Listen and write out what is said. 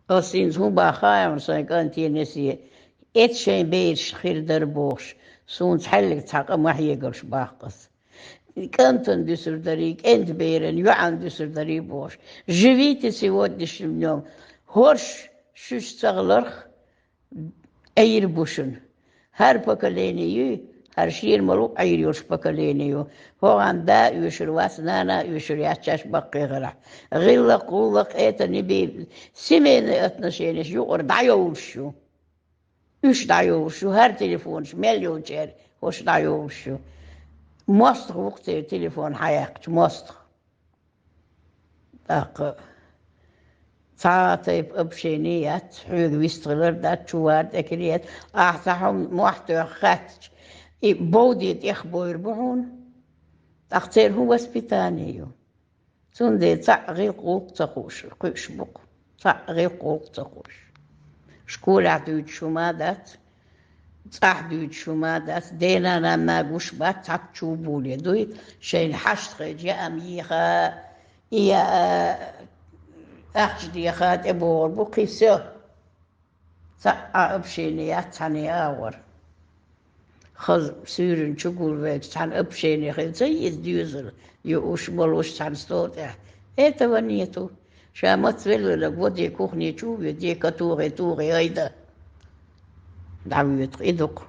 أصين هو باخايم سايقانتي نسي إتشين بيش خير دربوش سون تحلق تحقق ما هيقرش باقص كنتن دسر دريق انت بيرن يعن دسر دريق بوش جويت سيود دش اليوم هورش شوش تغلرخ اير بوشن هر بكالينيو هر شير ملو اير يوش بكالينيو هو عن يوشر واسنانا يوشر ياتشاش بقي غرح غلق قولق ايتا نبي سمين اتنشينش يقر دعيوشو يوش دعيوشو هر تليفونش مليون شير هوش دعيوشو مصر وقت تليفون حياك مصر أق تعاطي بشينيات حيوغ ويستغلر دات شوارد أكريات أحتهم محتوى خاتش بوديت يخبو يربعون أختير هو سبيتانيو سندي تعغي قوق تقوش قوش بق تعغي قوق تقوش شكول عدود شمادات صاحبي شمادات دينا لما قوش بات تعتشو بولي دوي شين حشت خيجي أميخا إيا أخجد يخات أبور بقيسو أبشيني أتعني آور خذ سيرن شقول بيت تحن أبشيني خذ زي الديوزر يوش بلوش تحن صوته إيه تونيتو شامت فيلو لك ودي كوخني تشوفي دي كتوغي توغي هيدا دعويت إدوك